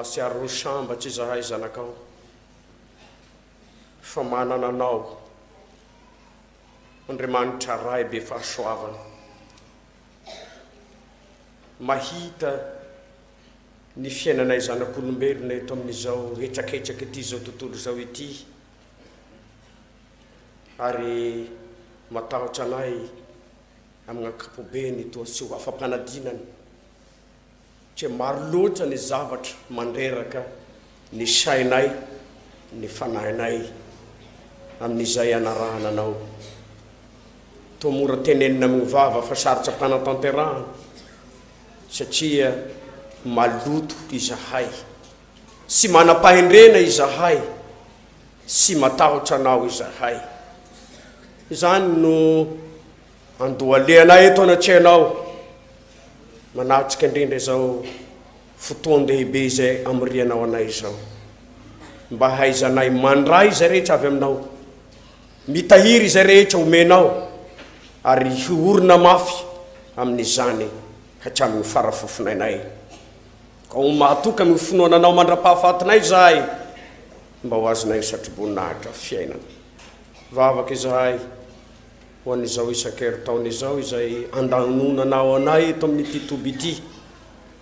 masiaro sambatsy izahay zanakao fa manana anao Andriamanitra ray be fahasoavana mahita ny fiainanay zanak'olombelona eto amin'izao hetsaketraky ity zao tontolo zao ity ary matahotra anay amin'ny ankapobeny toa sy ho afampanadinany tsy maro loatra ny zavatra mandreraka ny sainay ny fanahinay amin'izay anarahana anao toa mora tenenina amin'ny vava fa sarotra mpanatanterahana satria maloto izahay sy manam-pahendrena izahay sy matahotra anao izahay izany no andoaleanay eto anatrehanao manatrika indrindra izao fotoan-dehibe izay amirianao anay izao mba haizanay mandray izay rehetra avy aminao mitahiry izay rehetra omenao ary hiorina mafy amin'izany hatramin'ny farafofonainay ka ho mahatoka amin'ny finoananao mandra-pahafatinay zahay mba ho azonay satroboninahitra fiainana vavaka izahay ho an'izao isan-keritaona izao izay andanonanao anay eto amin'ity toby ity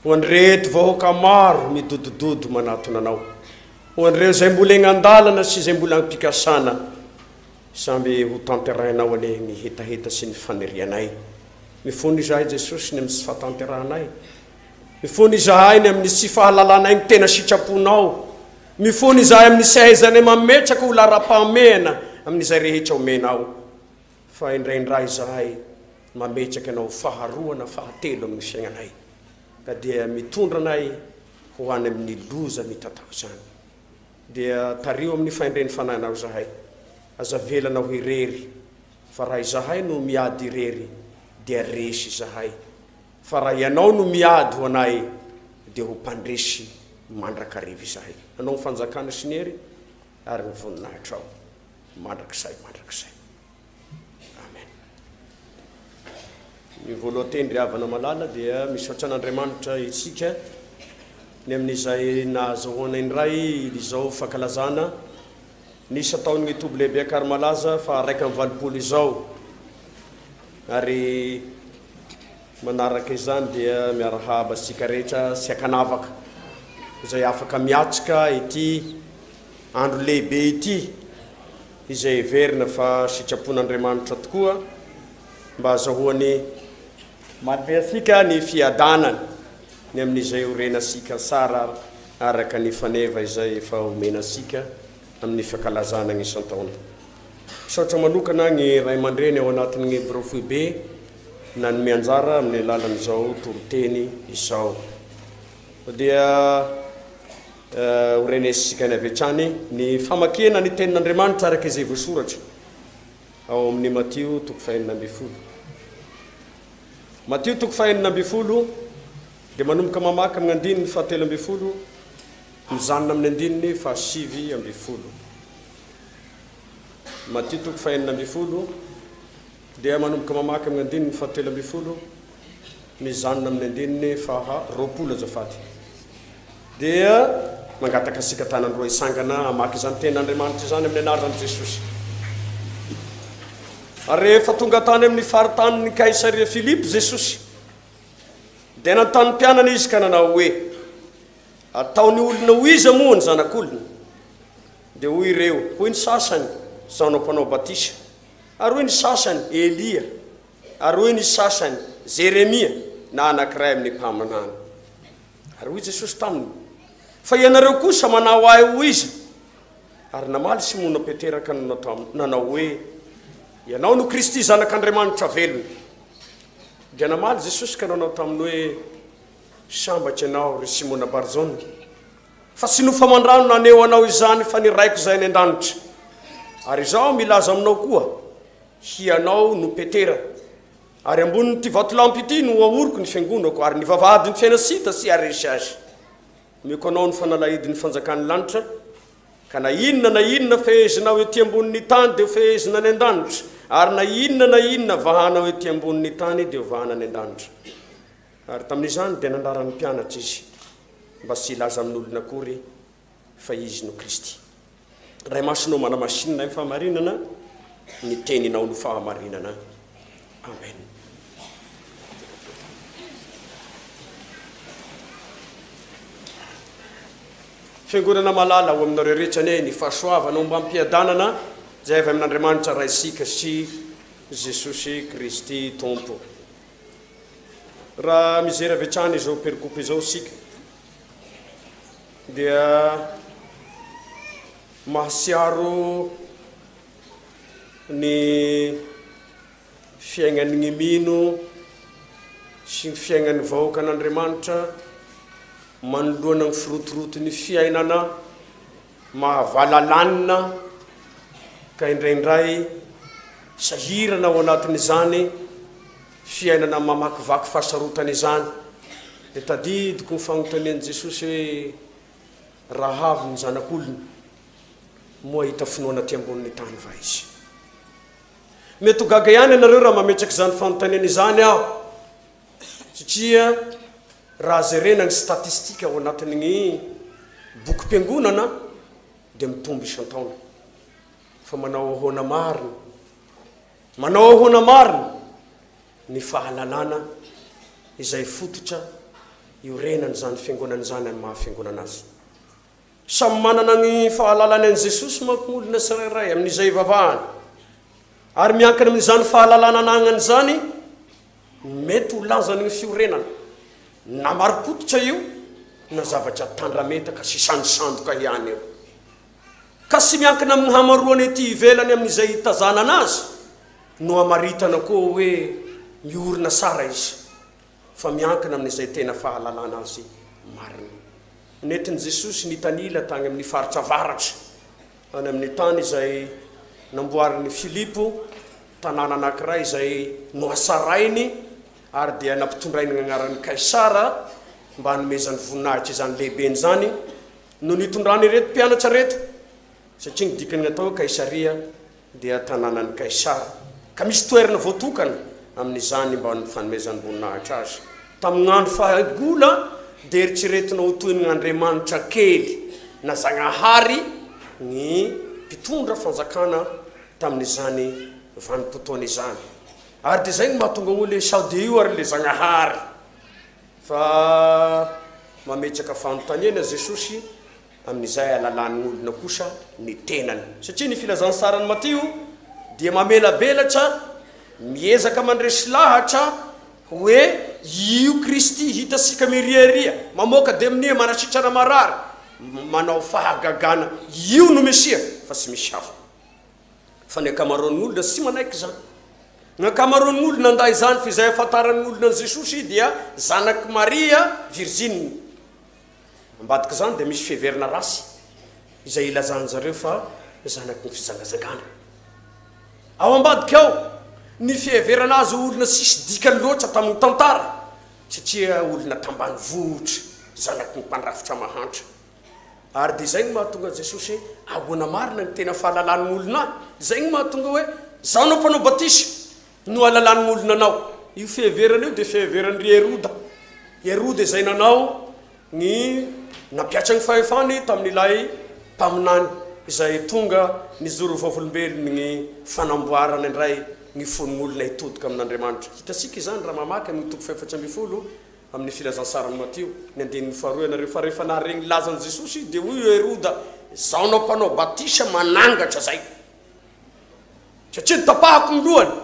ho an'ireto vahoaka maro midodododo manatona anao ho an'ireo izay mbola egn-andalana sy izay mbola ampikasana samby ho tanterahinao ane ny hetaheta sy ny fanirianay mifony izahay Jesosy ny amin'ny sy fahatanterahanay mifony izahay ny amin'ny sy fahalalanay ny tena sitraponao mifony izahay amin'ny sy ahaizany mametraka ho lara-pamena amin'izay rehetra omenao fa indraindray izahay mametraka anao faharoana fahatelo amin'ny fiainanay ka dia mitondra anay ho any amin'ny loza mitataho izany dia tario amin'ny faindreny fanahinao izahay aza velanao hirery fa raha izahay no miady irery dia resy izahay fa raha ianao no miady ho anay dia ho mpandresy mandrakariva izahay anao ny fanjakana sy ny hery ary ny voninahitra ao mandrakizay amen ny voalohanteny ry havana malala dia misaotra an'Andriamanitra itsika ny amin'izay nahazahoana indray izao fankalazana nisy ataon'ny toby lehibe akary malaza fa 1:20 izao ary manaraka izany dia miarahaba sika rehetra sy akanavaka izay afaka miatsika ity andro lehibe ity izay verina fa sitrapon'Andriamanitra tokoa mba azahoany manome asika ny fiadanany ny amin'izay orena sika sara araka ny faneva izay efa omena sika amin'ny fankalazana ny isan-taona saotra manokana ny ray aman-dreny ao anatin'ny brofoibe na ny mianjara amin'ny alalan'izao toroteny izao dia orenesika ny avy hatrany ny famakena ny tenin'Andriamanitra araka izay voasoratra ao amin'ny Matio 4:9 Matio 4:9 dia manomboka mamaky amin'ny andininy 7:10 mizanona amin'ny andininy 7:10 Matio 4:9 dia manomboka mamaky amin'ny andininy 7:10 mizanona amin'ny andininy 20 azafady dia mangataka sika tanandroa isangana amaky izany tenin'Andriamanitra izany amin'ny anaran'i Jesosy ary rehefa tonga tany amin'ny faritanin'ny Kaisaria Filipo Jesosy dia nantany mpianana izy ka nanao hoe ataony olona ho iza moa ny zanak'olona dia hoy ireo hoy ny sasany zanao mpanao batisa ary hoy ny sasany Elia ary hoy ny sasany Jeremia na anankiray amin'ny mpamanana ary hoy Jesosy taminy fa ianareo kosa manao ahy ho iza ary namaly Simona Peteraka nanao hoe ianao no Kristy zanak'Andriamanitra velona dia namaly Jesosy ka nanao taminy hoe sambatry anao ry Simona Barzona fa sy nofamandrano naneo anao izany fa ny raiko izay ny an-danitra ary izao milaza aminao koa hianao no Petera ary amboniny ty vatolampy ity no ahoriko ny fiangonako ary ny vavahady ny fiainasita sy aresy azy miko anao ny fanalahidin'ny fanjakan'ny lanitra ka na inona fehezinao ety ambonin'ny tany dia fehezina ny an-danitra ary na inona vahanao ety ambonin'ny tany dia vahana ny an-danitra ary tamin'izany dia nandaran'ny mpianatra izy mba sy ilaza amin'olona akory fa izy no Kristy. Ray masonao manamasinina ny fahamarinana, ny teninao no fahamarinana. Amen. Fiangonana malala ho aminareo rehetra ny ny fahasoavanao mba ampiadanana zay avy amin'Andriamanitra ray isika sy Jesosy Kristy Tompo. Raha mijery avy hatrany izao perikopy izao sika dia mahasiaro ny fiaignan'ny mino sy ny fiaignan'ny vahoaka an'Andriamanitra manoloana ny firotoroton'ny fiainana mahavalanana ka indraindray sahirana ao anatin'izany fiainana mamakivaky fahasarotana izany dia tadidiko ny fagnontanian'i Jesosy hoe raha avy ny zanak'olona moa hita finoana aty ambonin'ny tany va izy. Mety ho gaga ihany ianareo raha mametraky izany fanontaniana izany aho satria raha jerena ny statistika ao anatin'ny bokim-piangonana dia mitombo isan-taona fa manao ahoana marina ny fahalalana izay fototra iorenany zany fiangonana zany amin'ny mahafiangonana azy. Samy manana ny fahalalana an'i Jesosy manko olona tsirairay amin'izay vavahany ary miankina amin'izany fahalalana anagnany zany mety ho lazany ny fiorenana na marim-pototra io na zavatra tandrametaka sy sandosandoka ihany eo ka sy miankina amin'ny hamaroany ety ivelany amin'izay hitazanana azy no amaritana koa hoe miorina sara izy fa miankina amin'izay tena fahalalana azy marina. Nentin'i Jesosy nitanila tany amin'ny faritra avaratra any amin'ny tany izay namboarin'ny Filipo tanàna anankiray izay noasarainy ary dia nampitondrainy ny agnaran'ny Kaisara mba hanomezany voninahitra izany lehibeny zany no nitondrany reto mpianatra reto satria ny dikany atao Kaisaria dia tanànan'ny Kaisara ka misy toerana voatokana amin'izany mba fanomezany voninahitra azy. Tamin'ny andro fahagola dia eritreretina ho toy ny Andriamanitra kely na Zagnahary ny mpitondra fanjakana tamin'izany vanim-potoana izany. Ary dia zay ny mahatonga hoe sao dia io ary le Zagnahary fa mametraka fanontaniana Jesosy amin'izay alalan'ny olona kosa ny tenany satria ny filazany sarany Matio dia mamelabelatra miezaka mandresy lahatra hoe io Kristy hitasika miriaria mamoaka demnia manasitrana marary manao fahagagana io no Mesia fa tsy misy hafa. Fa ny akamaroan'ny olona sy manaiky zany. Ny akamaroan'ny olona nday zany fa izay afantaran'ny olona an Jesosy dia zanaky Maria Virgine. Ambadika zany dia misy fiheverana rasy izay ilazany zareo fa zanaky ny fizangazangana. Ao ambadika ao ny fiheverana azy olona sisy dikany loatra tamin'ny tantara satria olona tambany vohitra zanaky ny mpandrafitra mahantra. Ary dia zay ny mahatonga Jesosy hoe ahoana marina ny tena fahalalan'ny olona. Zay ny mahatonga hoe zaho nao mpanao batisa no alalan'ny olona anao. Io fiheverana io dia fiheveran'ny Heroda izay nanao ny nampiatra ny fahefany tamin'ilay mpaminany izay tonga nizoro vavolombelony ny fanamboarana indray ny fon'olona hitodika amin'Andriamanitra. Hitasika izany raha mamaky amin'ny toko 700 amin'ny filazantsarany Matio ny andinin'ny faharoa ianareo fa rehefa naharegny lazan'i Jesosy dia hoy Heroda zaho nao mpanao batisa manangatra zay satria tapahako ny lohany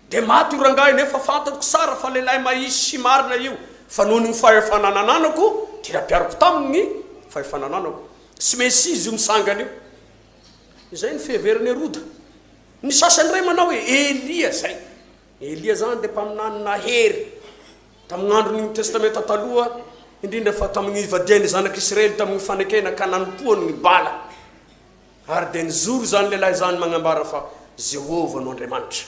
dia maty io rangahy nefa fantatiko sara fa lehilahy mahisy sy marina io fa noho ny fahefananananako dia rapiariko taminy fahefanananako sy mesy izy io misangana io. Izay ny fiheverany Heroda. Ny sasany ray manao hoe Elia zay. Elia zany dia mpaminany nahery tamin'ny andron'ny testamenta taloha indrindra fa tamin'ny ivadiany zanak'Israely tamin'ny fanekena ka nanompoany ny bala. Ary dia nizoro zany lehilahy zany magnambara fa Jehova no Andriamanitra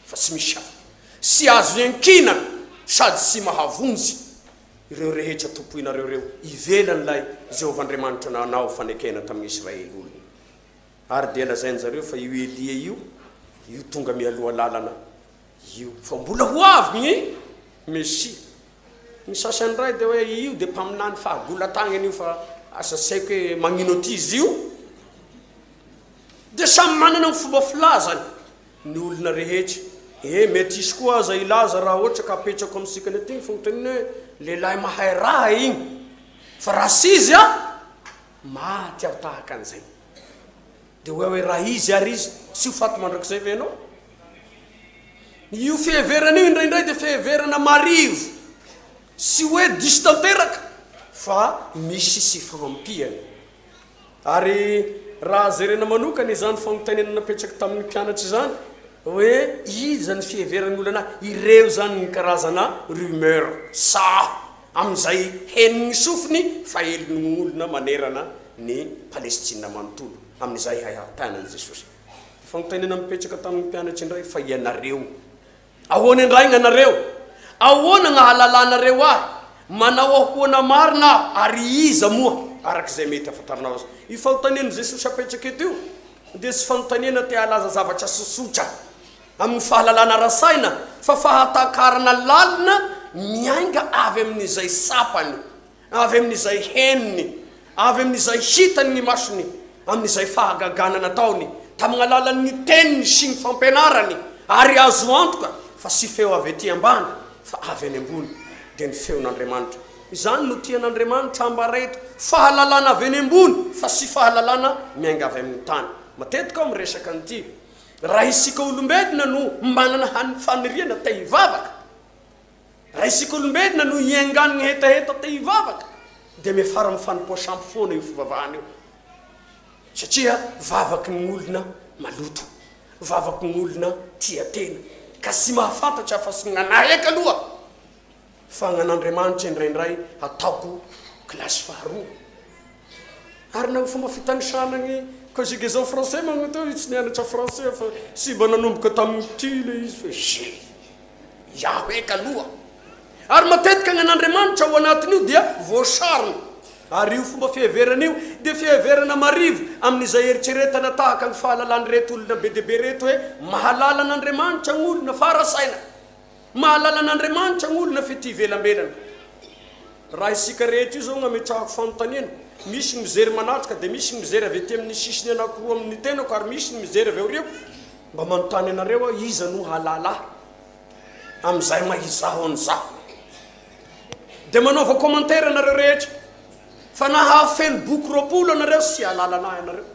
fa tsy misy hafa. Sy azo iankinana sady sy mahavonjy ireo rehetra tompoinareo reo ivelan'ilay Jehova Andriamanitra nanao fanekena tamin'ny Israely olona. Ary dia lazainy zareo fa io Elia io tonga mialoha lalana io fa mbola ho avy ny Mesia. ny sasany ray dia hoe io dia mpaminany fahagolatagny io fa asa saiko hoe magnino ty izy io dia samy manana ny fomba filazany ny olona rehetra mety isy koa aza ilaza raha ohatra ka apetrako amintsika ny aty fonotaniny hoe lehilahy mahay raha igny fa raha sy izy a maty aho tahaka an'izay dia hoe raha izy ary izy sy ho faty mandrakizay ve anao io fiheverana io indraindray dia fiheverana marivo sy hoe diso tanteraka fa misy sy fagnampiany ary raha zerena manokana izany fanontaniana napetraka tamin'ny mpianatra izany hoe izy zany fiheverany olona ireo zany ny karazana rumeur sa amin'izay heniny sofiny fa elony olona manerana ny Palestina manontolo amin'izay hahatanany Jesosy fanontaniana mipetraka tamin'ny mpianatra indray fa ianareo ahoana indraigna anareo ahoana gnahalalànareo ahy manao ahoana marina ary iza moa arak'izay mety afantarinao azy io fanontaniana Jesosy apetraka eto io dia sy fanontaniana te halaza zavatra sosotra amin'ny fahalalàna rasaina fa fahatakarana lalina miainga avy amin'izay sapany avy amin'izay heniny avy amin'izay hitany ny masony amin'izay fahagagana nataony tamin'ny alalan'ny teniny sy ny fampianarany ary azo antoka fa sy feo avy ety ambany fa avy any ambony dia ny feon'Andriamanitra izany no tian'Andriamanitra ambareto fahalalàna avy any ambony fa sy fahalalàna miainga avy amin'ny tany matetika ao miresaka an'ity raha isika olombelona no manana faniriana te hivavaka raha isika olombelona no ianganiny hetaheta te hivavaka dia mefara mifanompoasampy foana io fivavahana io satria vavaky ny olona maloto vavaky ny olona tia tena ka sy mahafantatra fa sy gnanahy eka aloha fa gnan'Andriamanitra indraindray ataoko klasy faharoa ary na fomba fitanisanany conjugaison français magnato tsy nianatra français fa sy mba nanomboka tamin'ny ty le izy fa je iaho eka aloha ary matetika gnan'Andriamanitra ao anatin'io dia voasarona ary io fomba fiheveran'io dia fiheverana marivo amin'izay eritreretana tahaka ny fahalalany reto olona be deaibe reto hoe mahalala an'Andriamanitra ny olona farasaina mahalala an'Andriamanitra ny olona fety ivelambelana raha isika rehetra io zao gnametrahako fanontaniana misy mizery manatrika dia misy mizery avy ety amin'ny sisiny anankiroa amin'ny tenako ary misy mizery avy aoreo mba manontany anareo iza no halala amin'izay mahizaho an'izaho dia manaova commentaire anareo rehetra fa nahafeno boky roapolo anareo sy halala anahy anareo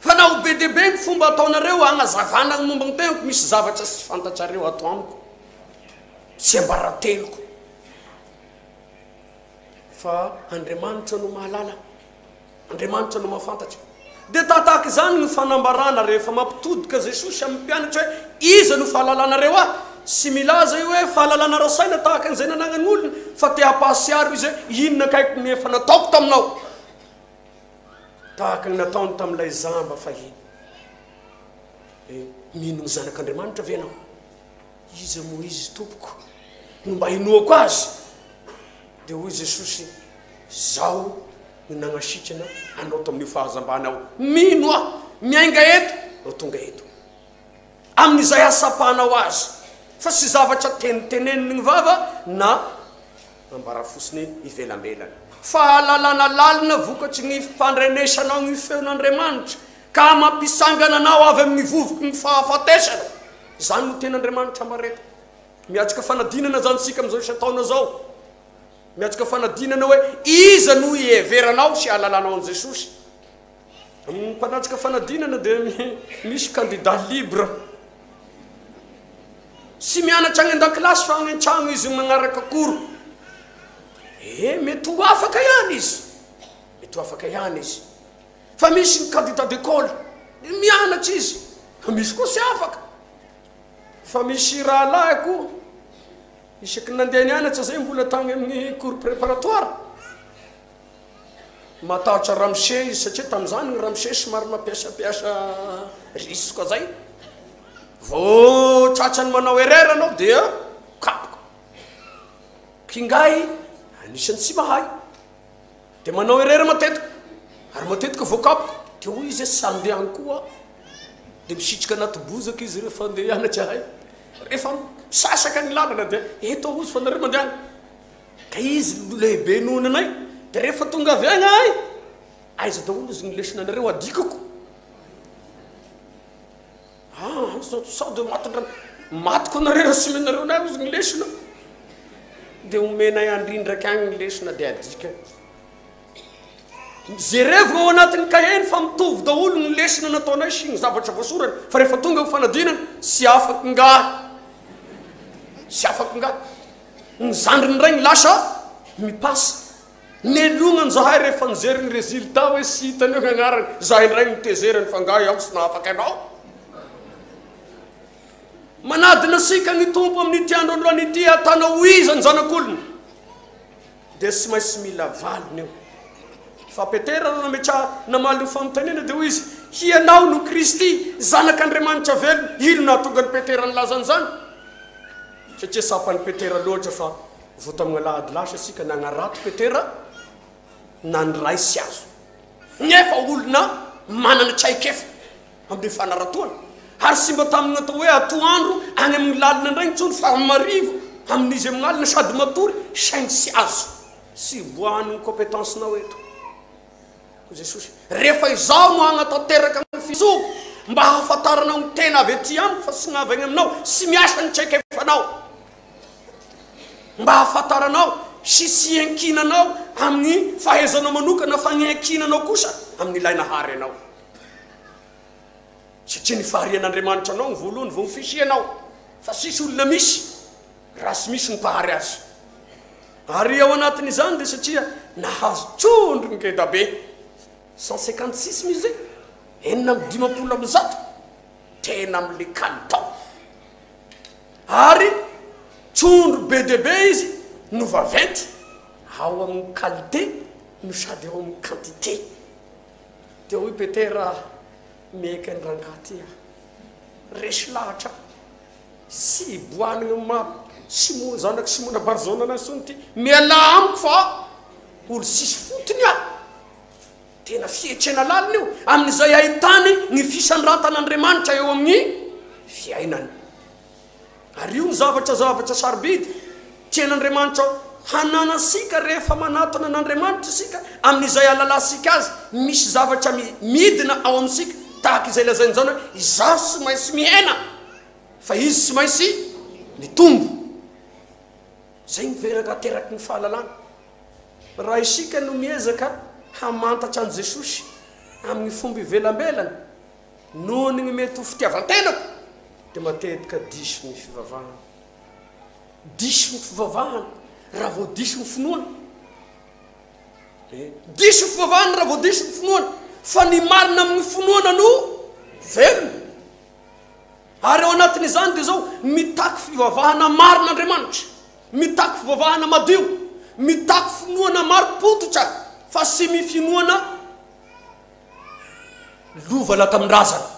fa na ho be deaibe ny fomba ataonareo agnazavana ny momba ny tenako misy zavatra sy fantatrareo atao amiko sy ambarateloko fa Andriamanitra no mahalala Andriamanitra no mahafantatra dia tataka izany ny fanambarana rehefa mampitodika Jesosy amin'ny mpianatra hoe iza no fahalalanareo ahy sy milaza io hoe fahalalana rasaina tahaka an'izay nananany olona fa te hampahasiaro izy hoe inona kaiky ny efa nataoko taminao tahaka ny nataony tamin'ilay zamba fahiny mino ny zanak'Andriamanitra ve anao iza moa izy tompoko no mba hinoako azy dia hoy Jesosy zaho no nagnasitrana anao tamin'io fahazambana ao mino aho miainga eto no tonga eto amin'izay asapahanao azy fa sy zavatra teniteneniny ny vava na ambara fosiny ivelambelana fahalalana lalina vokatry ny fandrenesanao ny feon'Andriamanitra ka mampisangana anao avy amin'ny vovoky ny fahafatesana izany no ten'Andriamanitra mareta miatrika fanadinana zany sika amin'izao isataona zao miatrika fanadinana hoe iza no iheveranao sy halalanao an' Jesosy amin'ny mpanatrika fanadinana dia misy candidat libre sy mianatra agny an-dakilasy fa agny an-tragno izy magnaraka koro mety ho afaka ihany izy mety ho afaka ihany izy fa misy ny candidat d'école mianatra izy fa misy koa sy afaka fa misy raha lahiko isaky nandeha nianatra zay mbola tagny amin'ny cours préparatoire matahotra ramose izy satria tamin'izany ny ramose somary mampiasapiasa risy koa zay vao tratrany manao erreur anao dia kapoko kingay anisany tsy mahay dia manao erreur matetika ary matetika vao kapoko dia hoy izy sy andehany koa dia misitrika anaty bozaka izy rehefa andeha hianatra hay rehefa sasaka ny lalana dia eto ozy fa nareo mandeha ka izy lehibe nohony anay dia rehefa tonga avy agny ay aiza daholo izy ny lesina anareo adikako sao dia matiko anareo sy menareo nay izy ny lesina dia omenay andrindraka agny ny lesina dia adika zerevo ao anatin'ny kaheny fa mitovy daholo ny lesina nataonay sy ny zavatra voasorana fa rehefa tonga fanadinana sy afaky ngahy sy afaky ngahy ny zandriny ray ny lasa mipasa nelonany zahay rehefa nijery ny résultat hoe sy hitany eo gnagnarany zahay ndray nitezerany fa ngahy aho sy nahafaky anao manadina sika ny tompo amin'ity andro androanyity atanao iza ny zanak'olona dia sy maintsy mila valiny eo fa petera nametra namaly famotanena dia hoy izy hianao no Kristy zanak'Andriamanitra velona ino nahatonga ny petera nilazany zany satria sapany petera loatra fa vota amin'ny alahady lasa sika nagnarato petera na nyray sy azo nefa olona manana traikefa amin'ny fanaratoana ary sy mba tamin'ny atao hoe atoandro any amin'ny lalina indray nitsony fa marivo amin'izy amin'ny alina sady matory saingy sy azo sy boahany compétencenao eto Jesosy rehefa izaho no agnatanteraka ny fisoko mba hahafantaranao ny tena avy aty amiko fa sy gnavagny aminao sy miasa ny traikefanao mba hahafantaranao sy sy ankinanao amin'ny fahaizanao manokana fa ny ankinanao kosa amin'ny ilainahary anao satria ny faharian'Andriamanitra anao ny voalohany vao mifisianao fa sisy olona misy raha sy misy ny mpahary azy ary ao anatin'izany dia satria nahazo trondro ny ngedabe 156 mizy enina amin'ny 50 tena amin'le kalitao ary trondro be dia be izy no vaventy ao amin'ny qualité no sady ao amin'ny quantité dia hoy petera meka ny rangaty resy lahatra sy boanigny map simo zanaky simona barzona na sony ty miala amiko fa olo sisy fotony aho tena fietrena lalina io amin'izay ahitany ny fisandratan'Andriamanitra eo amin'ny fiainany ary io ny zavatra sarobidy tian'Andriamanitra hananasika rehefa manatona an'Andriamanitra sika amin'izay alalasika azy misy zavatra midina ao amin'sika tahaka izay lazainy zany hoe izaho sy maintsy mihena fa izy sy maintsy mitombo zay miveraka ateraky ny fahalalana raha isika no miezaka hamantatra an Jesosy amin'ny fomba ivelambelany noho ny mety ho fitiavan-tenako dia matetika diso ny fivavahana diso ny fivavahana raha vao diso ny finoana diso ny fivavahana raha vao diso ny finoana fa ny marina amin'ny finoana no velona ary ao anatin'izany dia zao mitaky fivavahana marin'Andriamanitra mitaky fivavahana madio mitaky finoana maro-pototra fa sy mifinoana lova latamin-drazana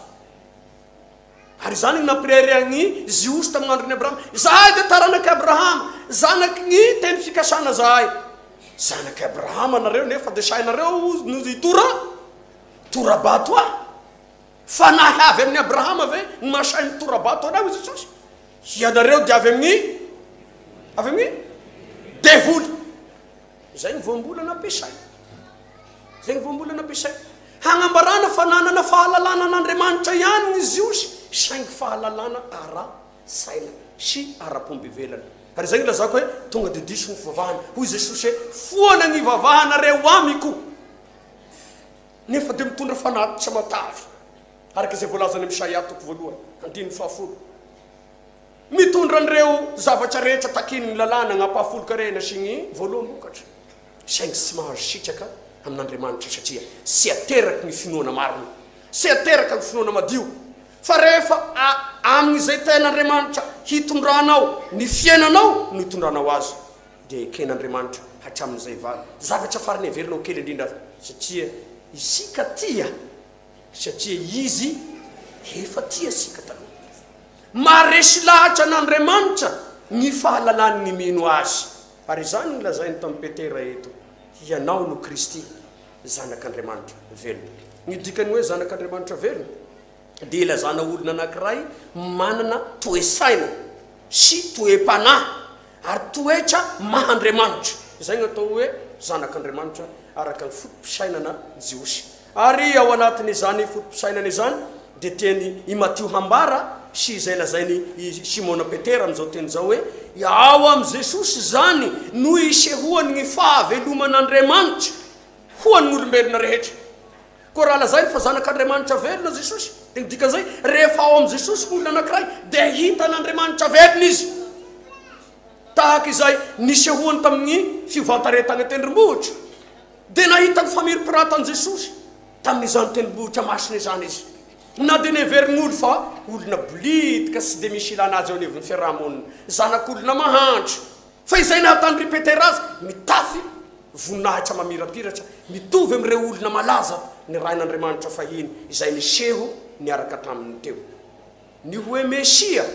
ary zany ny nampirehereagny Ziosy tamin'ny andron'ny Abrahama zahay dia taranaky Abrahama zanaky ny teny fikasana zahay zanaky Abrahama nareo nefa dia sainareo no torabato fa nahy avy amin'ny Abrahama ve ny mahasainy torabato anao izy Jesosy ianareo dia avy amin'ny devoly zay ny voambolana ampiasay zay ny voambolana ampiasay hagnambarana fa nanana fahalalana an'Andriamanitra ihany izy Ziosy saingy fahalalana ara-saina sy ara-pomba ivelana ary zay ny lazako hoe tonga dia diso ny fivavahana hoy Jesosy hoe foana ny vavahanareo amiko nefa dia mitondra fanatitra matavy araka izay voalazany Isaia toko voalohany 1:10 mitondra an'ireo zavatra rehetra takiny ny lalàna agnapahafolo-karena sy ny voaloham-bokatra saingy sy mahazo sitraka amin'Andriamanitra satria sy ateraky ny finoana marina sy ateraka ny finoana madio fa rehefa amin'izay ten'Andriamanitra hitondranao ny fiainanao no hitondranao azy dia eken'Andriamanitra hatramin'izay valy zavatra farany averinao kely indrindra satria isika tia satria izy efa tia sika taloha maresy lahatra an'Andriamanitra ny fahalalany ny mino azy ary izany lazainy tamin'ny Petera eto ianao no Kristy zanak'Andriamanitra velona ny dikany hoe zanak'Andriamanitra velona dia ilazana olona anankiray manana toesaina sy toe-panahy ary toetra mahandriamanitra. Izay no atao hoe zanak'Andriamanitra araka ny fotom-pisainana jiosy. Ary ao anatin'izany fotom-pisainana izany dia tiany i Matio hambara sy izay lazainy Simona Petera amin'izao teny izao hoe ao am Jesosy zany no isehoany ny fahaveloman'Andriamanitra ho an'ny olombelona rehetra. Koa raha lazainy fa zanak'Andriamanitra velona Jesosy, dia ny dikan'izay rehefa ao am Jesosy olona anankiray dia hitan'Andriamanitra velona izy. Tahaka izay nisehoany tamin'ny fivantaretana tendrombohitra, dia nahitany famiri-piratany Jesosy tamin'izany tendrombohitra masina izany izy. Na dia neverin'olo fa olona blitika sy dia misy ilana azy ao anivon'ny fiarahamonina, zanak'olona mahantra. Fa izay nahatany Petera azy mitafy voninahitra mamirapiratra mitovy amin'ireo olona malaza ny rain'Andriamanitra fahiny izay niseho niaraka taminy teo. Ny hoe Mesia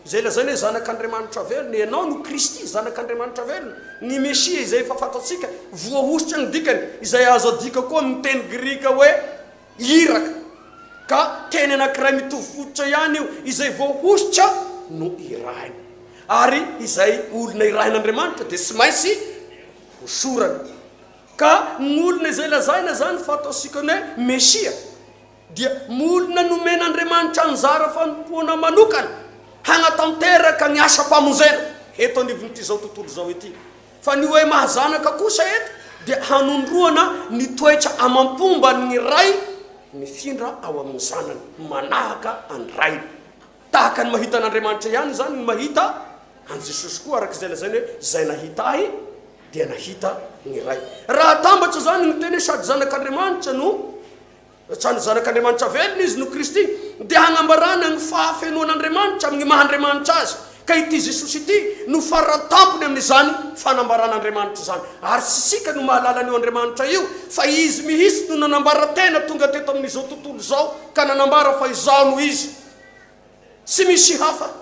izay lazainy hoe zanak'Andriamanitra velona, ianao no Kristy zanak'Andriamanitra velona. Ny Mesia izay efa fantatsika voahositra ny dikany izay azo adika koa amin'ny teny grika hoe iraka, ka teny anankiray mitovy fototra ihany io izay voahositra no irainy. Ary izay olona irain'Andriamanitra dia tsy maintsy hosorana. Ka ny olona izay lazaina zany fataosika ny hoe Mesia dia molona nomen'Andriamanitra anjara fanompoana manokana hanatanteraka ny asa-pamonjena eto anivon'ity zao tontolo zao ity. Fa ny hoe mahazanaka kosa eto dia hanondroana ny toetra amampomba ny ray mifindra ao amin'ny zanany manahaka any rainy. Tahaka ny mahita an'Andriamanitra ihany zany ny mahita an Jesosy koa araka izay lazainy hoe zay nahita ahy dia nahita ny ray. Raha tambatra zany ny teny sady zanak'Andriamanitra no sady zanak'Andriamanitra velona izy no Kristy dia hanambarana ny fahafenoan'Andriamanitra amin'ny mahandriamanitra azy. Ka ity Jesosy ity no faratampony amin'izany fanambaran'Andriamanitra zany. Ary sisika no mahalala an'io Andriamanitra io fa izy mihitsy no nanambara tena tonga teto amin'izao tontolo zao ka nanambara fa izao no izy, tsy misy hafa.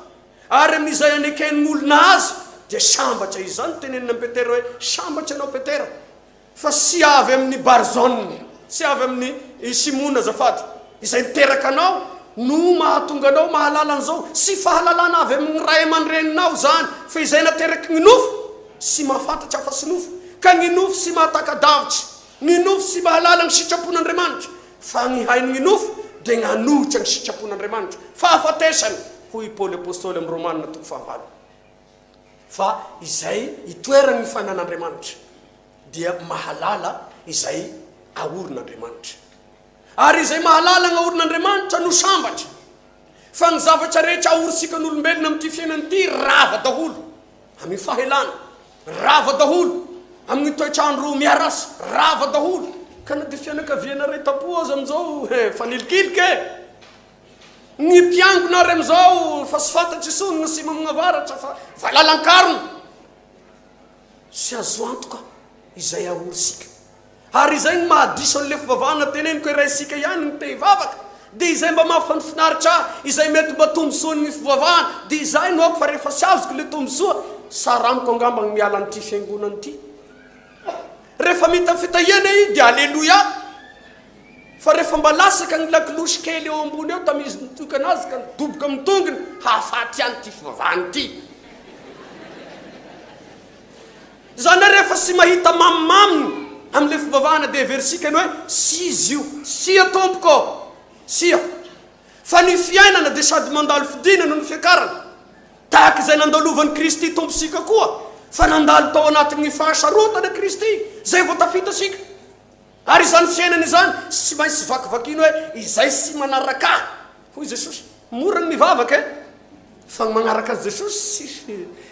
Ary amin'izay aneken'ny olona azy dia sambatra izy zany tenenina amin'ny Petera hoe sambatra anao Petera, fa sy avy amin'ny Barzone, sy avy amin'ny Simona azafady izay niteraka anao no mahatonga anao mahalala an'izao. Sy fahalalana avy amin'ny ray aman-dreninao zany fa izay nateraky ny nofo sy mahafantatra fa sy nofo, ka ny nofo sy mahatakadavitra, ny nofo sy mahalala ny sitrapon'Andriamanitra, fa ny hainy nofo dia gnanohitra ny sitrapon'Andriamanitra. Fahafatesany hoy Paoly apôstôly amin'ny Romanina 4:4. Fa izay itoerany ny fanan'Andriamanitra dia mahalala izay aorin'Andriamanitra. Ary izay mahalala ny aorin'Andriamanitra no sambatra. Fa ny zavatra rehetra aorisika n'olombelona amin'ity fiainan'ity rava daholo amin'ny fahelana, rava daholo amin'ny toetrandro miarasa, rava daholo. Ka na dia fianakaviana reta-po azy amin'izao fanilikilika e. Ny mpiangona ary amin'izao fa sy fantatry isonina sy mamagnavaratra fa valalan-karona. Sy azo antoka izay aorisika. Ary izay ny mahadiso an'ilay fivavahana teneniko iraisika ihany ny te hivavaka. Dia izay mba mahafanfinaritra izay mety mba tombosoan'ny fivavahana. Dia izay no ako fa rehefa sy azoko ilay tombosoa saramiko angamba ny miala n'ity fiangonana ity. Rehefa mita fitahiana i dia aleloia. Fa rehefa mba lasaka ny lakilosy kely eo ambony eo tamizy nitokana azy ka nidoboka amin'ny tongony hahafaty ihany ity fivavahana ity. Zany rehefa sy mahita mamimaminy amin'ilay fivavahana dia heverisika ny hoe sy izy io, sia tompoko, sia. Fa ny fiainana dia sady mandalo fidinana ny fiakarana. Tahaka izay nandalovan'i Kristy tombosika koa, fa nandalo tao anatin'ny fahasarotana Kristy zay vao tafitasika. Ary izany fiainana izany sy maintsy vakivakiny hoe izay sy manaraka hoy Jesosy. Mora ny mivavaka e, fa ny manaraka Jesosy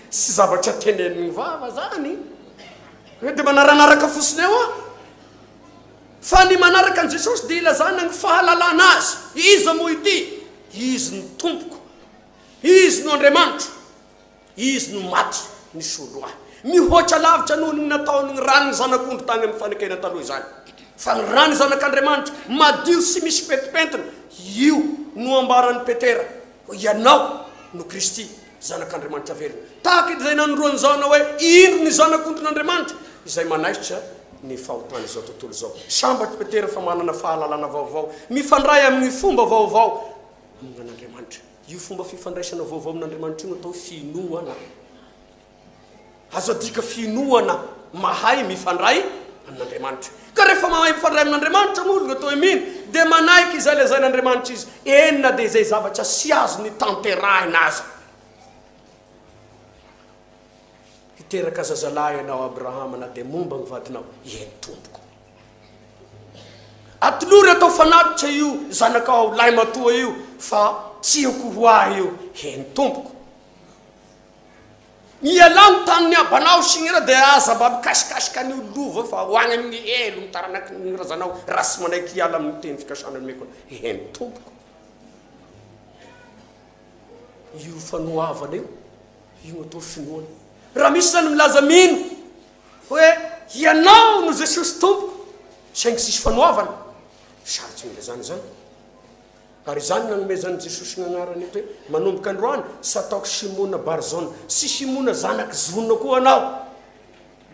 sy zavatra tenen'ny mivava zany. Dia manaranaraka fosiny eo a. Fa ny manaraka an Jesosy dia ilazana ny fahalalana azy. Iza moa ity? Izy ny tompoko, izy no Andriamanitra, izy no maty ny soloa. Mihoatra lavitra noho ny nataony ny rano ny zanak'ondry tany amin'ny fanekena taloha izany. Fa ny rano zanak'Andriamanitra madio sy misy petipentina, io no ambaran'ny Petera ianao no Kristy zanak'Andriamanitra velona. Tahaka izay nanoroany zana hoe ino ny zanak'ondrin'Andriamanitra izay manaisitra ny fahotana izao tontolo izao. Sambatra Petera fa manana fahalalana vaovao, mifandray amin'ny fomba vaovao amin'Andriamanitra. io fomba fifandraisana vaovao amin'Andriamanitra io atao finoana. Azo adika finoana mahay mifandray amin'Andriamanitra. Ka rehefa mahay mifandray amin'Andriamanitra n'olona atao hoe mino dia manaiky izay lazain'Andriamanitra izy enina dia izay zavatra sy azo ny tanterahina azy. Hiteraka zazalahy ianao Abrahama na dia momba ny vadinao, eny tompoko. Atolory atao fanatitra io zanakao lay matoa io fa tiako ho ahy io, eny tompoko. Mialamo tamin'ny abanao signera dia aza mba mikasikasika ny lova fa hoagny amin'ny elo mitaranaky ny razanao rasy manaiky hiala amin'ny teny fikasana meko, eny tompoko. Io fanoavana io atao finoana. Raha misy zany milaza mino hoe ianao no Jesosy tompoko saingy sisy fanoavana, sarotsy milazana zany. Ary zany nanomezan'i Jesosy ny anarany eto hoe manomboka androany sy ataoko Simona Barzona, sy Simona zanaky zonona koa anao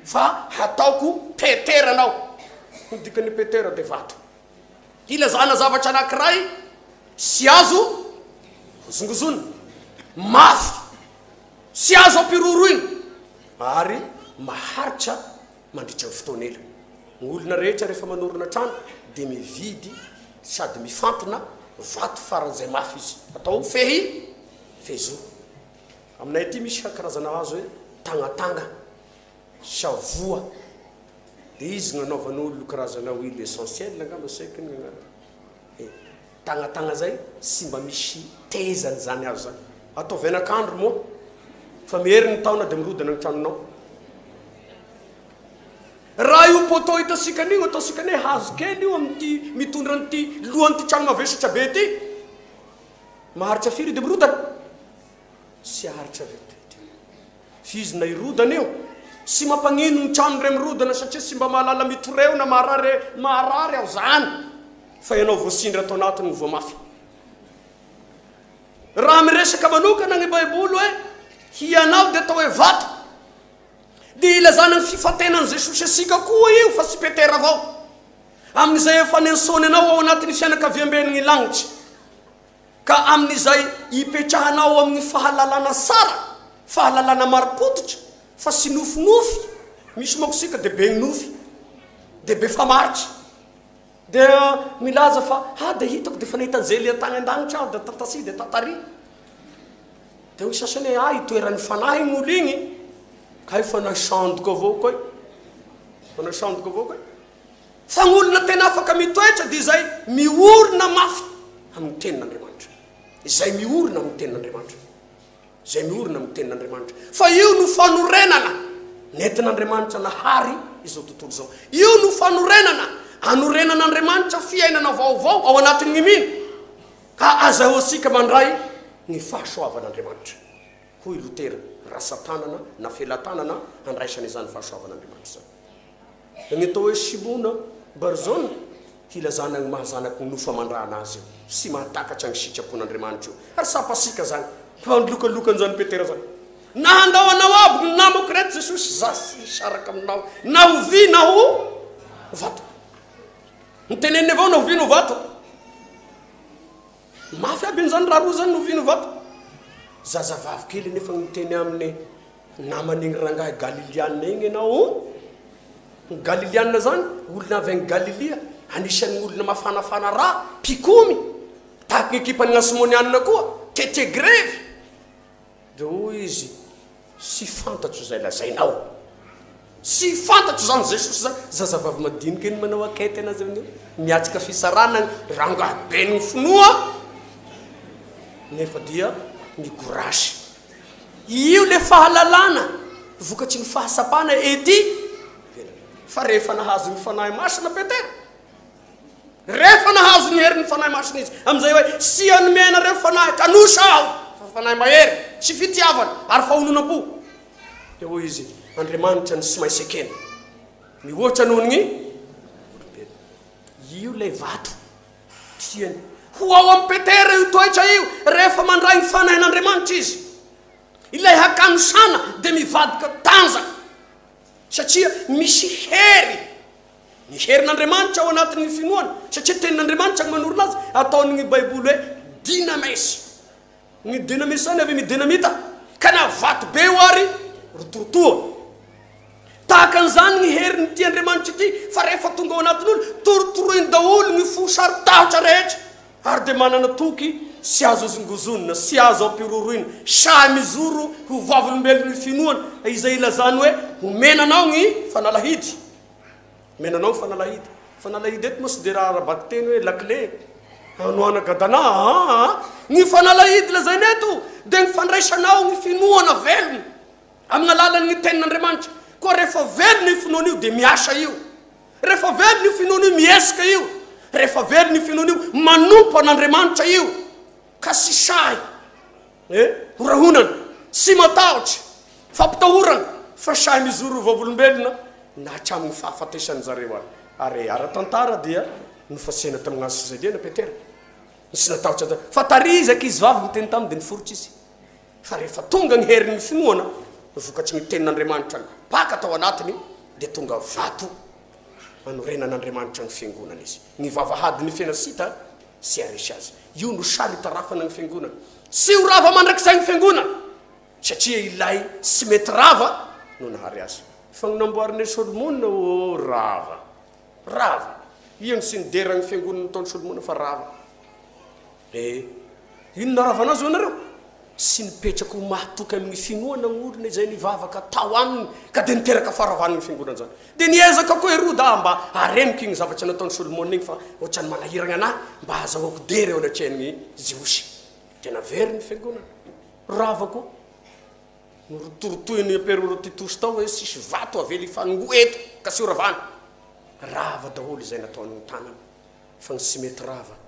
fa hataoko Petera anao. Ny dikany Petera dia vato. Ilazana zavatra anankiray sy azo zongozona, mafy sy azo ampiroroina ary maharitra mandritra ny fotoana ela. Ny olona rehetra rehefa manorina trano dia mividy sady mifantona vato faran'izay mafy izy atao fezo. Aminay aty misy karazana azo hoe tagnatanga, savoa, dia izy nanaovan'olo karazana huile essentielle angamba saika ny agnarany. Tagnatanga zay sy mba misy tezany zany azo zany. Atao venakandro moa fa miheriny taona dia mirodana ny tranonao. Raha io poto hitasika an'io ataosika ny hazo kely io amin'ity mitondra an'ity lohan'ity trano mavesatra be ity, maharitra firy dia mirodana? Sy haharitra vety. Fizina irodana io sy mampagnino ny trano ray mirodana satria sy mba mahalala mitoreo na maharary aho zany fa ianao voasindry atao anatiny ny voamafy. Raha miresaka manokana ny Baiboly hoe hianao dia atao hoe vato, dia ilazana ny fifatenan'i Jesosy asika koa io fa sy Petera avao. Amin'izay efa nensony anao ao anatin'ny fianakaviam-ben'ny lagnitra ka amin'izay hipetrahanao amin'ny fahalalana sara, fahalalana maripotitra fa sy nofinofy. Misy manko sika dia be nofy, dia be famaritra, dia milaza fa dia hitako dia fa nahita an'izay tany an-danitra aho dia tatasi dia tatary. Dia ho sasany hoe itoeran'ny fanahy ny olo igny ka io fanahy sandoko avao koa, fanahy sandoko avao koa. Fa ny olona tena afaka mitoetra dia izay miorina mafy amin'ny tenin'Andriamanitra, izay miorina amin'ny tenin'Andriamanitra, izay miorina amin'ny tenin'Andriamanitra. Fa io no fanorenana nentin'Andriamanitra nahary izao tontolo zao. Io no fanorenana anorenan'Andriamanitra fiainana vaovao ao anatin'ny mino ka azahoantsika mandray ny fahasoavan'Andriamanitra. Hoy Lutera, rasatanana na felatanana andraisana izany fahasoavan'Andriamanitra zany. Ny atao hoe Simona Barzona hilazana ny mahazanaky ny nofamandrahana azy io sy mahatakatra ny sitrapon'Andriamanitra io. Ary sapasika zany fa lokalokanyzany Petera zany. Na handao anao aby ny namako reto Jesosy zasy saraka aminao na ovy na ho vato. Niteneniny avao na ovy no vato. Mafy aby an'izany raha roa zany no ovy no vato. Zazavavy kely nefa niteny amin'ny naman'igny rangahy Galiliana igny ianao. Ny Galiliana zany olona avy any Galilea, anisan'ny olona mafanafana raha, mpikomy, tahaka ny ekipan'ny Asimonianina koa, tete grevy. Dia hoy izy, sy fantatro izay lazainao. Sy fantatro zany Jesosy zany. Zazavavy madinika iny manao akety anazy amin'io, miatrika fisarana rangahy be ny finoa, nefa dia migorasy. Io le fahalalana vokatsy ny fahasapana ety. Fa rehefa nahazo ny fanahy masina Petera, rehefa nahazo ny herin'ny fanahy masina izy amin'izay hoe sy anomena reo fanahy kanosa aho fa fanahy mahery sy fitiavana ary fahononam-po. Dia hoy izy Andriamanitra ny sy maintsy ekena mihoatra noho ny olombelona. Io lay vato tiany ho ao amin'ny Petera io toetra io rehefa mandray ny fanahin'Andriamanitra izy. Ilay hakanosana dia mivadika tanjaka satria misy hery, ny herin'Andriamanitra ao anatin'ny finoana satria tenin'Andriamanitra ny manorina azy ataon'ny Baiboly hoe dynamèse. ny dynamite zany avy midynamita ka na vato be o ary rotorotoa tahaka an'izany ny heriny ty Andriamanitra ty fa rehefa tonga ao anatin'olo torotoroiny daholo ny fo sarotahotra rehetra ary de manana toky sy azo zongozonina sy azo ampiroroina sa mizoro ho vavolombelony finoana izay ilazany hoe homenanao ny fanalahidy menanao fanalahidy fanalahidy eto moa sy de raha arabaky teny hoe lakle anoana gadana ny fanalahidy lazany eto de ny fandraisanao ny finoana velony amin'ny alalan'ny tenin'Andriamanitra koa rehefa velony io finoana io de miasa io rehefa velony io finoana io miesika io rehefa velony io finoana io manompo an'Andriamanitra io ka sy say horahonana sy matahotra fampitahorana fa say mizoro vavolombelona na hatramin'ny fahafatesany zareo any ary ara-tantara dia nofasena tamin'ny gn'azo Zeliana Petera nisy natahotra fa tarizaka izy vavy ny teny taminy de niforitra izy fa rehefa tonga ny herin'ny finoana vokatsy ny tenin'Andriamanitra paka tao anatiny de tonga vato anorenan'Andriamanitra ny fiangonana izy ny vavahady ny fianasita sy aresy azy io no sary tarafana ny fiangonana sy ho rava mandrakizay ny fiangonana satria ilay sy mety rava no nahary azy fa gn'namboarine Solomona o rava iany sy niderany fiangonana nataony Solomona fa rava ino naravanazy anareo sy nipetraka ho mahatoky amin'ny finoana gn'olona izay nivavaka tao aminy ka de niteraka faravaniny fiangonana zany de niezaka koa Heroda mba areniko igny zavatry nataony Solomona igny fa ohatrany manahiragna anahy mba azahoako dery eo anatrehany Jiosy tena very ny fiangonana rava koa rotorotoiny apero Titus tao hoe sisy vato avely fanongo eto ka sy ravana rava daholo izay nataony tanana fa ny sy mety rava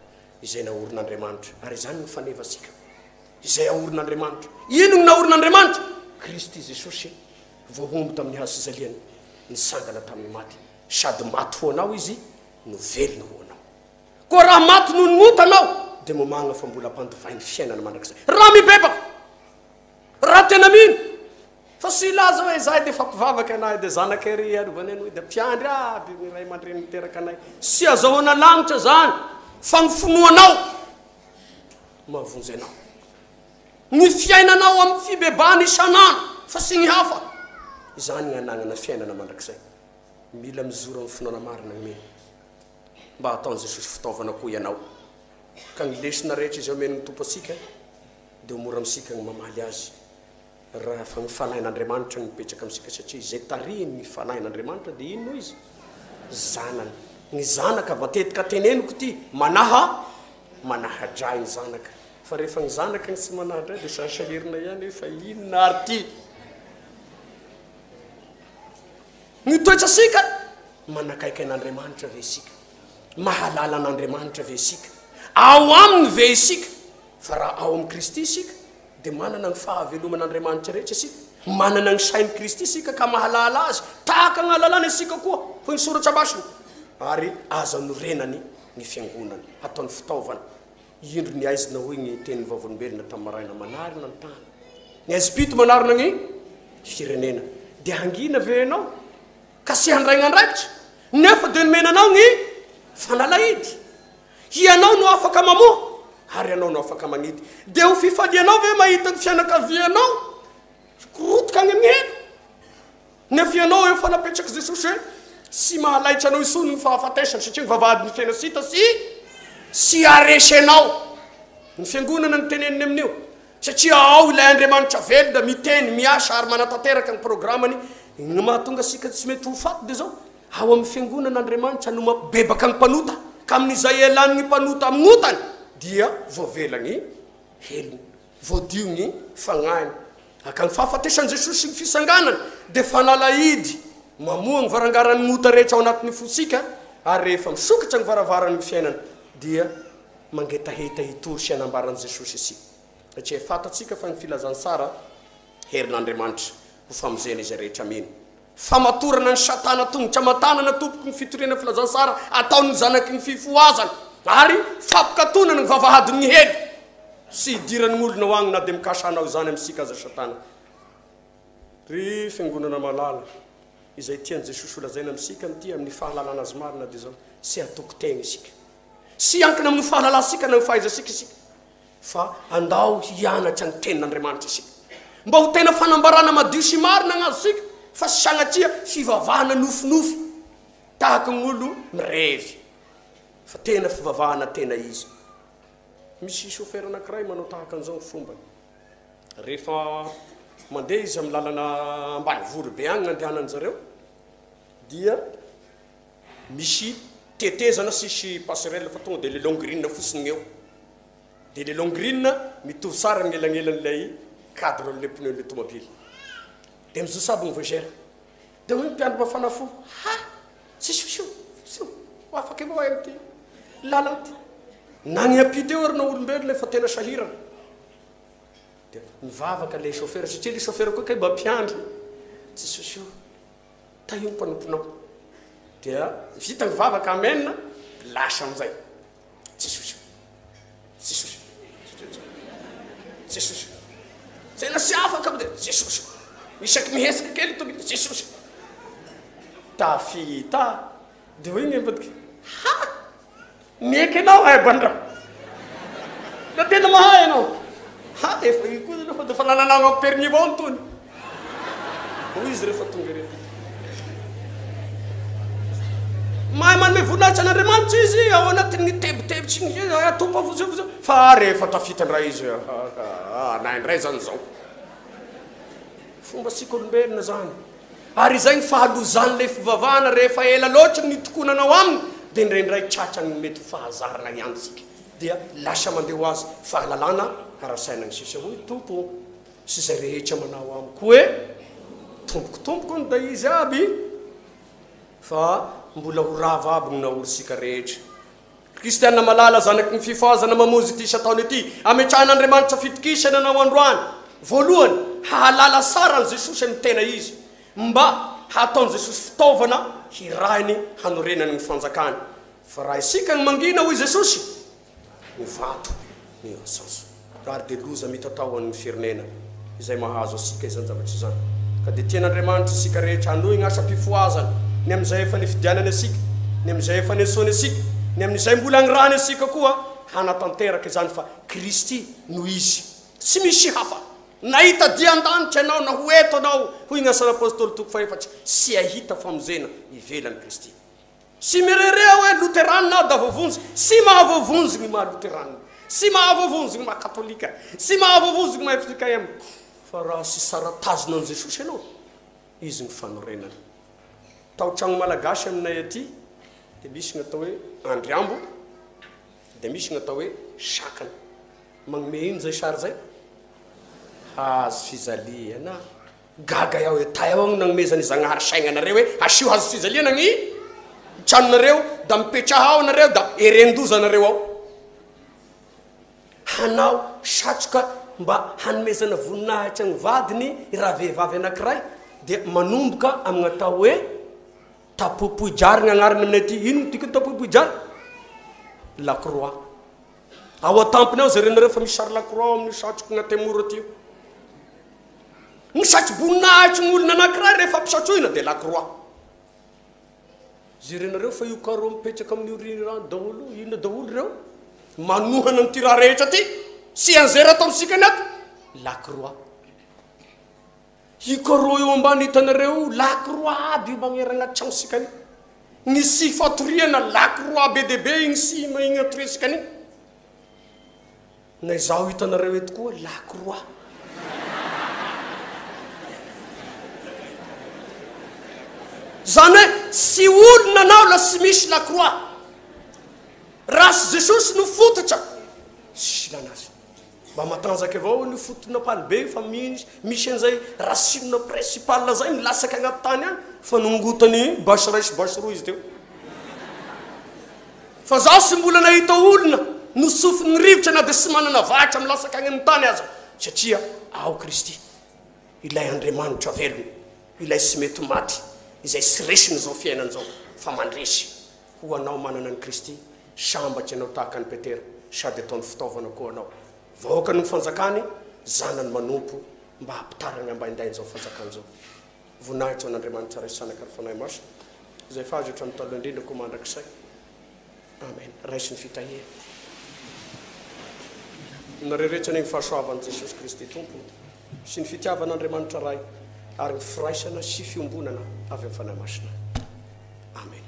izay naorin'Andriamanitra ary zany ny fanevasika izay aorin'Andriamanitra ino ny naorin'Andriamanitra Kristy Jesosy voahomby tamin'ny hazo Zaliana nisangana tamin'ny maty sady maty ho anao izy no velona ho anao koa raha maty no nota anao de momagna fa mbola ampandivainy fiainana mandrakizay raha mibebaka raha tena mino fa sy ilaza hoe zahay de fampivavaka anahy de zanaka ery arovany any hoe de mpiandry aby ny ray aman-dreny miteraka anay sy azahoana lanitra zany fa ny finoanao mahavonjy anao ny fiainanao amin'ny fibebany isan'andro fa sy ny hafa izany ny anagnana fiainana mandrakizay mila mizoro amin'ny finoana marina ny meny mba hataony Jesosy fitaovana koa ianao ka ny lesona rehetra izy omeny ny tompo asika de moraamisika ny mamaly azy raha fa ny fanahin'Andriamanitra ny mipetraka amintsika satria izay tarihiny ny fanahin'Andriamanitra de ino izy zanany ny zanaka matetika teneniko ty manahadray ny zanaka fa rehefa ny zanaka ny sy manahadray de sasaherina ihany fa inona ary ty ny toetra sika manakaiky an'Andriamanitra ve isika mahalala an'Andriamanitra ve isika ao aminy ve isika fa raha ao amin'ny Kristy isika de manana ny fahaveloman'Andriamanitra rehetra isika manana ny sain'ny Kristy isika ka mahalala azy tahaka gnalalana isika koa ho ny soratra basiny ary aza norenany ny fiangonana ataony fitaovana indro ny aizina hoe ny tenin'ny vavolombelona tamin'ny maraina manarina ny tany ny aizipito manarina ny firenena de hangina ve ianao ka sy handraigna andraikitra nefa de nomenanao ny fanalahidy ianao no afaka mamoa ary ianao no afaka magnidy de ho fifalianao ve mahita ny fianakavianao korotoka agny amin'ny heno nefa ianao efa napetraky Jesosy hoe sy mahalaitra anao isony ny fahafatesany satria ny vavahady ny fiainasita sy aresy anao ny fiangonana ny teneniny amin'io satria ao ilay Andriamanitra velona miteny miasa ary manatanteraka ny programany ny mahatonga asika tsy mety ho faty de zao ao amin'ny fiangonan'Andriamanitra no mabebaka ny mpanota ka amin'izay elan'ny mpanota amin'otany dia voavelagny heliny voadio ny fagnahiny aka ny fahafatesany Jesosy ny fisanganany de fanalahidy mamoa ny varangarany mota rehetra ao anatin'ny fosika ary rehefa misokatra ny varavaran'ny fiainana dia mangetaheta hitory sy anambaran'i Jesosy isika satria fatatsika fa ny filazany sara herin'Andriamanitra ho famozena izay rehetra mino famatorana ny satana tongotra matanana tompoky ny fitoriana filazany sara ataony zanaky ny fifoazana ary fampikatonana ny vavahadiny ny hely sy hidirany olona ho agny na de mikasanao zany amintsika aza satana ry fiangonana malala izay tiany Jesosy olazaina amintsika amin'ity amin'ny fahalalana azy marina de zao sy atoko tegna isika sy ankina amin'ny fahalalana sika na fahaiza sika isika fa andao hianatra ny tenin'Andriamanitra isika mba ho tena fanambarana madio sy marina anazy sika fa sy sagnatria fivavahana nofinofy tahaka ny olo mirevy fa tena fivavahana tena izy. Misy chauffeur anankiray manao tahaka an'izao ny fombany rehefa mandeha izy amin'ny lalana ambanivolo be agny andehanany zareo dia misy tetezana sisy passerelle fa tonga dia le longrine fotsiny eo dia le longrine mitovy sara ny elan'elan'ilay cadre le pneu le tomobile dia mizo sabo ny voagère dia hoe mpiandro mafana fo ha tsisy sio afaka avao amin'ity lalana ty nagny ampity eo ary na olombelo le fa tena sahirana dia mivavaka le chauffeur satria le chauffeur koa kay mba mpiandry tsisy ta io mpanomponao dia vita mivavaka amena lasa am'izay tsisy tena sy afaka dia tsisy isaky mihesaky kely toby tsisy tafita dia hoe ngembadiky ha nieky anao ay bandrao da tena mahay anao ha efa io koa zany fa dia fa nalalagna permis avao antony hoy izy rehefa tonga rehetra mahay manome voninahitsy an'Andriamanitra izy ao anatin'ny tebotebotsy igny atompo avozavozao fa rehefa tafitandray izy na indray zany zao fomba sika olombelona zany ary izay ny fahalozan'ilay fivavahana rehefa ela loatra ny tokonanao aminy dia indraindray tratrany mety fahazarana ihany sika dia lasa mandeha ho azy fahalalana arasaina ny sisa hoe tompo sy izay rehetra manao amiko hoe tompokotompoko ny da izy aby fa mbola ho rava aby na olo sika rehetra. Kristiana malala zanaky ny fifazana mamonjy ity isataona ity ametrahan'Andriamanitra fitokisana anao androany voalohany hahalala sara ny Jesosy amin'ny tena izy mba hataony Jesosy fitaovana hirahiny hanorenany ny fanjakany fa raha isika ny mangina hoy Jesosy ny vato ny asanso ary dia loza mitatao amin'ny firenena izay mahazo asika izany zavatra izany ka dia tian'Andriamanitra isika rehetra hanohy ny asa-pifoazana ny amin'izay efa nifidianany asika ny amin'izay efa niasaony asika ny amin'izay mbola agnirany asika koa hanatanteraka izany fa Kristy no izy tsy misy hafa na hita dian-danitra anao na ho eto anao hoy ny asan'ny apôstôly toko fahefatry sy ahita famonjena ivelany Kristy sy mirerea hoe luterana na da voavonjy sy mahavovonjy ny maha luterana sy mahavovonjy ny maha katolika sy mahavovonjy ny maha FJKM fa raha sy saratazona an' Jesosy anao izy ny fanorenana. Tao-tragno malagasy aminay aty dia misy ny atao hoe andriambo dia misy ny atao hoe sakana magnome ino zay sary zay hazo fizaliana gaga iaho etay ao agny nagnomezany zagnahary sainanareo hoe asio hazo fizaliana ny tranonareo da mipetraha ao nareo da erendoza nareo ao hanao satroka mba hanomezana voninahitra ny vadiny raha vehivavy anankiray dia manomboka amin'ny atao hoe tapopoijary ny agnarany aminay aty ino tiky tapopoijary lacroix ao atampiny ao zarenareo fa misy sary lacroix ao amin'ny satroka gnatemoro aty ny satry voninahitry ny olona anankiray rehefa mpisatroina dia lacroix zarenareo fa io karo mipetraka amin'ny orinirano daholo inona daholo reo manohana ny ty raha rehetra ty sy anzera atao amintsika ny ato lacroix io karo eo ambany hitanareo lacroix aby io magnerana tragnosika ny sy fatoriana lacroix be debe igny sy maigny atoresika ny na izaho hitanareo eto koa lacroix zany hoe sy olona anao la sy misy lacroix raha sy Jesosy no fototra sy lanazy mba matanjaka avao ny fotona palibe fa misy an'izay racine principal zay milasaka agnaty tany agny fa nongotany basiro izy teo fa zaho sy mbola nahita olona nosofiny rivotra na dia sy manana vatra milasaka agny amin'ny tany aza satria ao Kristy ilay Andriamanitra velona ilay sy mety maty izay sy resiny zao fiainana zao fa mandresy ho anao manana ny Kristy sambatry anao tahaka ny Petera sady ataony fitaovana koa anao vahoaka ny fanjakany zanany manompo mba hampitarana ambaindainy zao fanjakany zao voninahitra an'Andriamanitra raisanaka ny fanahy maso izay fahazo hatramin'ny taloha indrindra koa mandrakizay amen raisiny fitahia nareretsana ny fahasoavan'i Jesosy Kristy tompo sy ny fitiavan'Andriamanitra ray ary ny firaisana sy fiombonana avy amin'ny fanahy masina. Amen.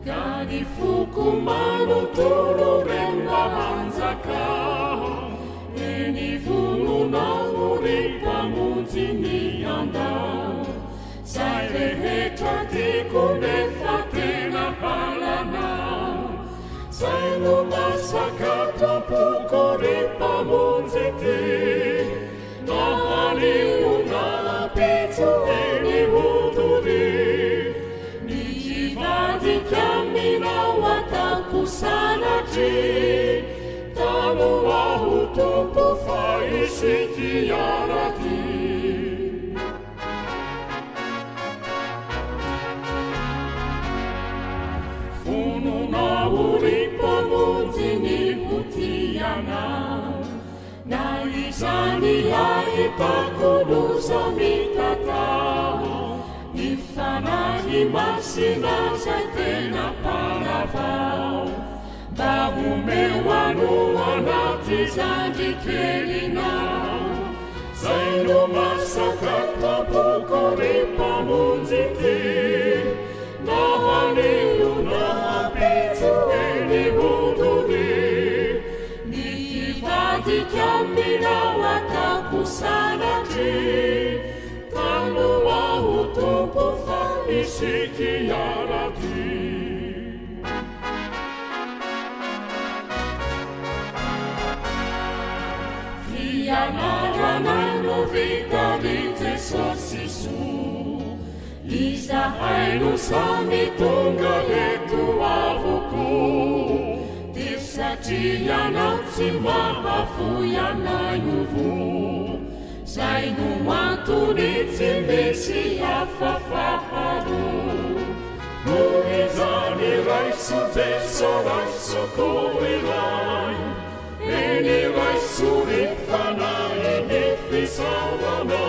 Gadi fuku manutulu remba hanzaka Eni vunu na uripa muzi ni anda Sai rehetra tiku nefa tena halana Sai no masaka tampuko ripa muzi ti Nahani una pitu eni huduri Nijivadi kiamina wataku sanaji Tanu wahutupu faisiki yarati Funu na uripa munzini hutiana Na izani haitakunuza mitatao Nifanahi masina zaitena palavao Bahumewanu anati zandikelina Zaino masakata pukoripa munziti Nahani unapitu eni huduri Nikivadi kiamina watakusanati Tanu wahutupu faisiki yarati Vianaranano vitalite sosisu Lisa hainu sami tunga letu avuku Tisatia natsi mahafu ya nayuvu Zainu matunitsi mesi afafaharu Murizani raisu deso raisu kuirai Eni raisu rifana ini fisawana